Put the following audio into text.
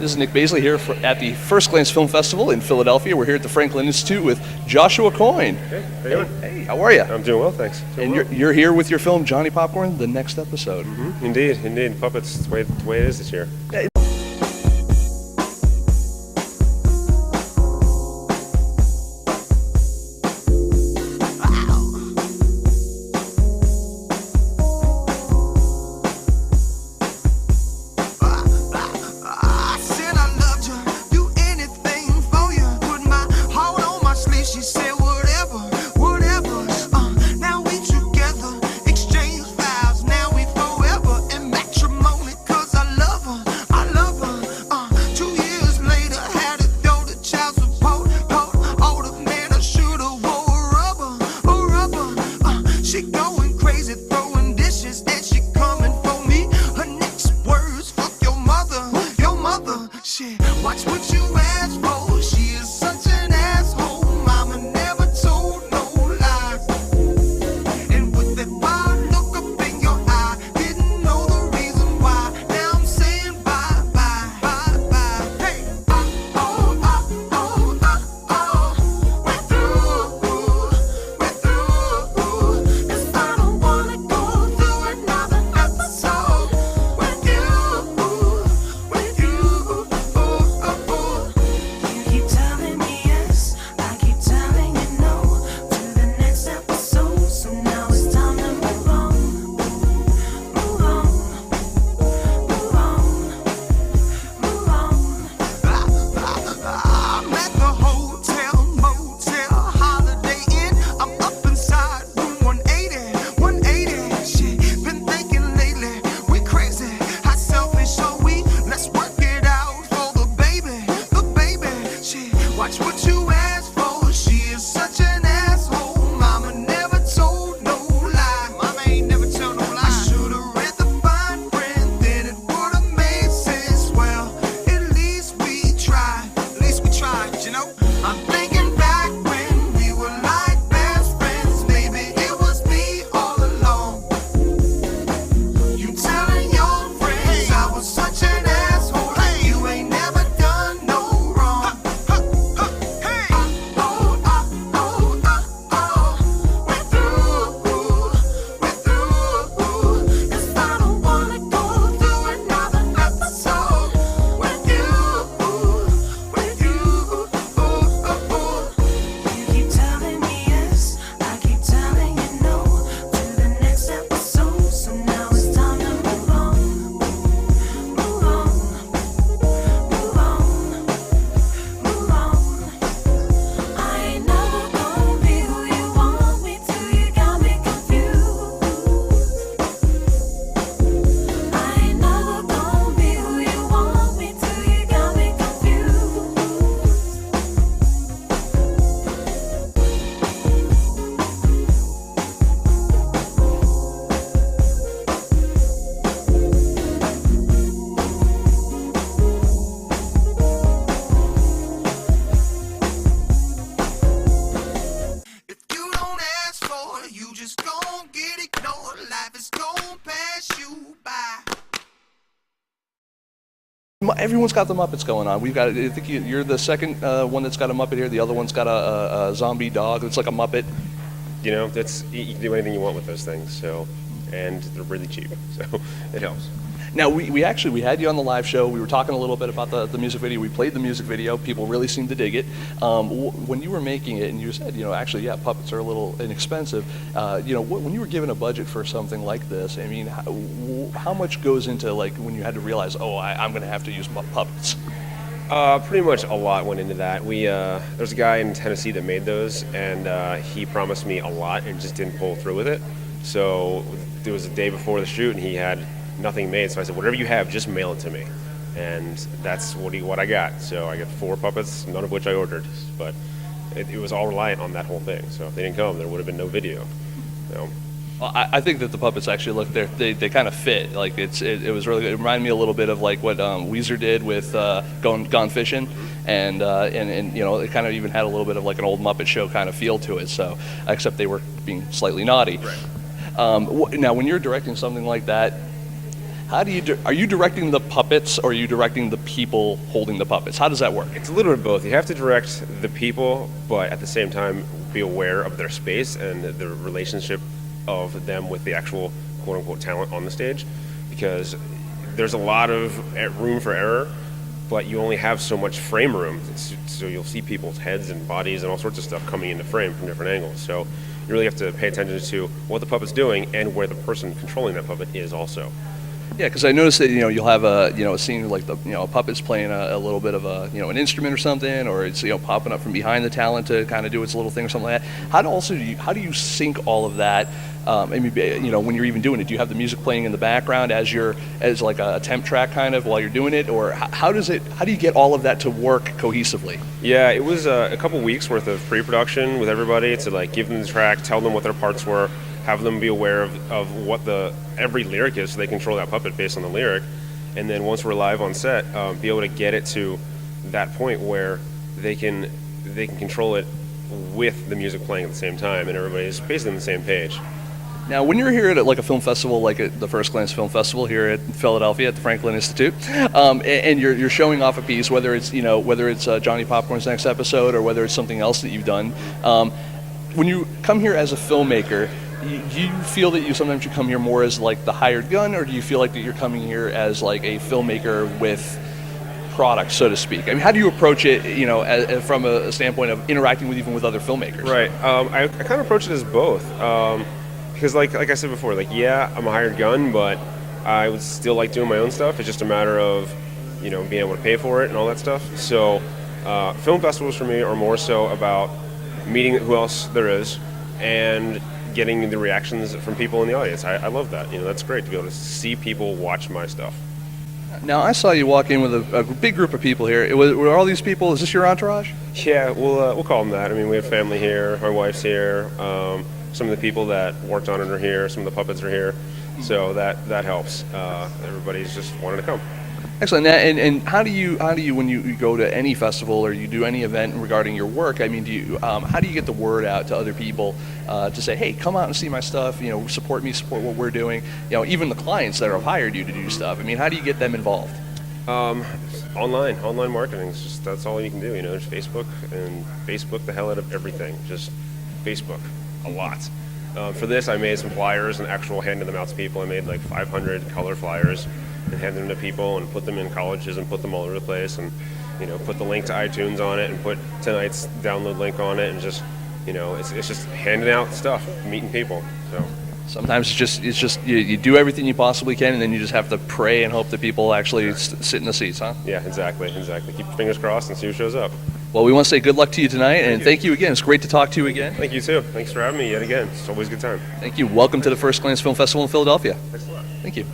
This is Nick Baisley here at the FirstGlance Film Festival in Philadelphia. We're here at the Franklin Institute with Joshua Coyne. Hey, how you doing? Hey, how are you? I'm doing well, thanks. You're here with your film Johnny Popcorn, the next episode. Mm-hmm. Indeed. Puppets, the way it is this year. Watch what you ask for. She is such an asshole. Mama never told no lies. And with that wild look up in your eye, didn't know the reason why. Now I'm saying bye bye, bye bye. Hey, we're through. 'Cause I don't wanna go through another episode with you. Watch what you ask for. She is such an asshole. Mama never told no lie. Mama ain't never told no lie. I should've read the fine print, then it would've made sense. Well, at least we tried. You know? I'm thinking back when we were like best friends. Maybe it was me all along. You telling your friends I was such an asshole. Hey, you ain't never done no wrong. You just gon' get ignored. Life is gon' pass you by. Everyone's got the Muppets going on. We've got. I think you're the second one that's got a Muppet here. The other one's got a zombie dog. It's like a Muppet. You know, you can do anything you want with those things. So, and they're really cheap, so it helps. Now, we had you on the live show. We were talking a little bit about the music video. We played the music video. People really seemed to dig it. When you were making it, and you said, actually, yeah, puppets are a little inexpensive. When you were given a budget for something like this, I mean, how much goes into, like, when you had to realize, I'm going to have to use puppets? Pretty much a lot went into that. There's a guy in Tennessee that made those, and he promised me a lot and just didn't pull through with it. So it was the day before the shoot, and he had nothing made, so I said, whatever you have, just mail it to me. And that's what I got. So I got 4 puppets, none of which I ordered, but it was all reliant on that whole thing. So if they didn't come, there would have been no video. So. Well, I think that the puppets actually look they kind of fit. Like it was really good. It reminded me a little bit of like what Weezer did with Gone Fishing, and it kind of even had a little bit of like an old Muppet Show kind of feel to it. So except they were being slightly naughty. Right. Now, when you're directing something like that, How do you are you directing the puppets, or are you directing the people holding the puppets? How does that work? It's a little bit of both. You have to direct the people, but at the same time be aware of their space and the relationship of them with the actual quote-unquote talent on the stage, because there's a lot of room for error, but you only have so much frame room. So you'll see people's heads and bodies and all sorts of stuff coming into frame from different angles. So you really have to pay attention to what the puppet's doing and where the person controlling that puppet is also. Yeah, because I noticed that you'll have a scene like a puppet's playing a little bit of an instrument or something, or it's popping up from behind the talent to kind of do its little thing or something like that. How do you sync all of that? When you're even doing it, do you have the music playing in the background as like a temp track kind of while you're doing it, or how do you get all of that to work cohesively? Yeah, it was a couple weeks worth of pre-production with everybody to like give them the track, tell them what their parts were, have them be aware of what every lyric is, so they control that puppet based on the lyric, and then once we're live on set, be able to get it to that point where they can control it with the music playing at the same time, and everybody's basically on the same page. Now, when you're here at like a film festival, like at the FirstGlance Film Festival here at Philadelphia at the Franklin Institute, and you're showing off a piece, whether it's Johnny Popcorn's next episode or whether it's something else that you've done, when you come here as a filmmaker, do you feel that you sometimes come here more as like the hired gun, or do you feel like that you're coming here as like a filmmaker with product, so to speak? I mean, how do you approach it, from a standpoint of interacting even with other filmmakers? Right. I kind of approach it as both, because like I said before, yeah, I'm a hired gun, but I would still like doing my own stuff. It's just a matter of being able to pay for it and all that stuff. So film festivals for me are more so about meeting who else there is and getting the reactions from people in the audience. I love that. That's great to be able to see people watch my stuff. Now, I saw you walk in with a big group of people here. Were all these people, is this your entourage? Yeah, we'll call them that. I mean, we have family here, my wife's here, some of the people that worked on it are here, some of the puppets are here, so that helps. Everybody's just wanting to come. Excellent. And how do you when you go to any festival or you do any event regarding your work? I mean, how do you get the word out to other people to say, hey, come out and see my stuff? Support me, support what we're doing. Even the clients that have hired you to do stuff. I mean, how do you get them involved? Online marketing. That's all you can do. There's Facebook, and Facebook the hell out of everything. Just Facebook, a lot. For this, I made some flyers and actual handed them out to people. I made like 500 color flyers and handed them to people and put them in colleges and put them all over the place, and put the link to iTunes on it and put tonight's download link on it, and just it's just handing out stuff, meeting people. So sometimes it's just you do everything you possibly can, and then you just have to pray and hope that people actually sit in the seats, huh? Yeah, exactly. Keep your fingers crossed and see who shows up. Well, we want to say good luck to you tonight, and thank you again. It's great to talk to you again. Thank you too. Thanks for having me yet again. It's always a good time. Thank you. Welcome to the FirstGlance Film Festival in Philadelphia. Thanks a lot. Thank you.